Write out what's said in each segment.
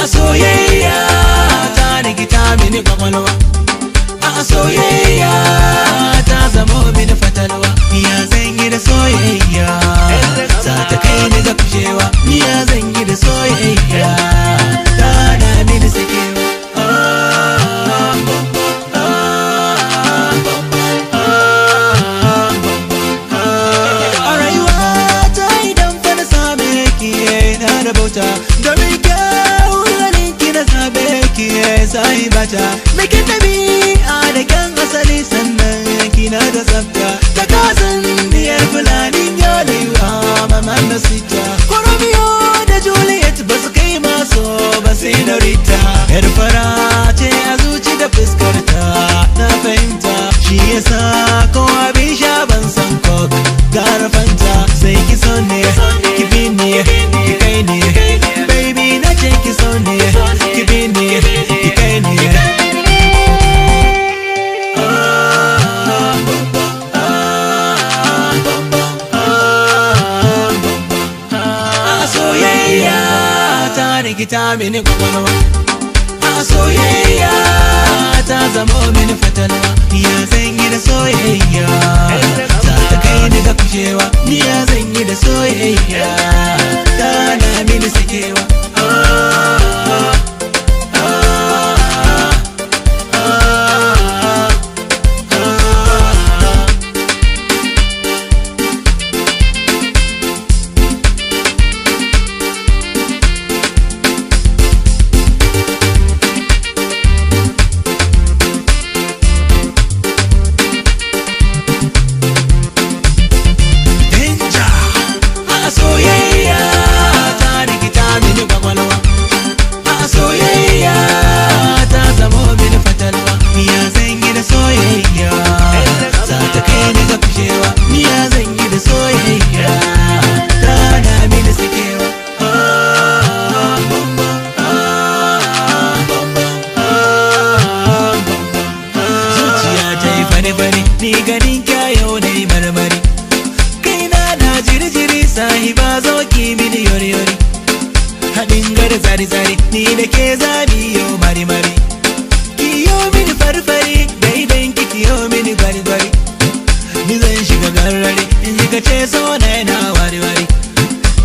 soyayya ta rikita mini kwakwalwa, soyayya ta zamo mini fatalwa. Ya zan yi da soyayya za ta kai ni ga kushewa. Ya zan yi da soyayya ta na mini sakewa. A rayuwa ta idan fa na same ki na da bauta, domin kyawun halinki na zabe ki sai bata. Mikin ɗabi'a da kyan asali sannan kina da tsafta, ta kasan diyar fulanin yolewa maman da sita. Ko Romeo da Juliet ba su kai maso ba sai da Rita. Yar fara ce a zuci da fuskarta na fahimta, shi yasa ko abin sha ban san coke gara fanta. Sai ki so ne ki bi ne ki kai ne, baby na ce ki so ne ki bi ne ki kai ne. Soyayya ta rikita mini kwakwalwa, soyayya ta zamo mini fatalwa. Ya zan yi da soyayya za ta kai ni ga kushewa. Ya zan yi da soyayya ta na mini sakewa. Ni ganin kyayo ne marmari, kaina na jiri-jiri sahiba zo ki mini yori-yori. Haɗin gada tsari-tsari ni da ke zami yau mari-mari. Ki yo mini farfari daidan ki ki yo mini gwari-gwari. Ni zan shiga garrari in ji ka ce so na yana wari-wari.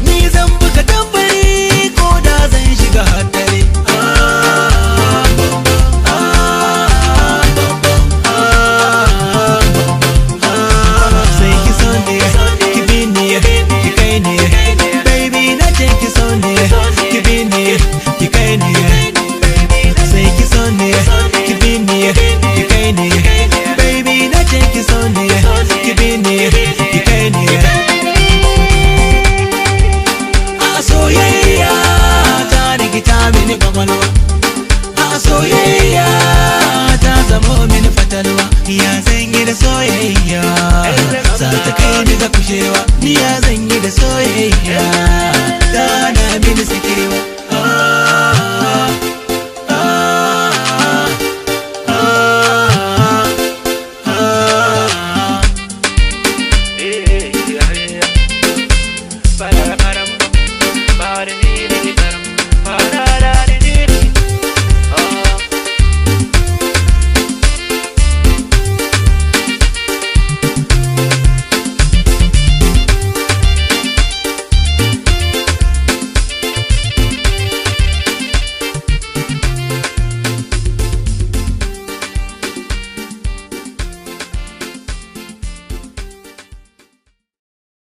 Ni zan buga tambari ko da zan shiga haddari. Soyayya ta zamo mini fatalwa.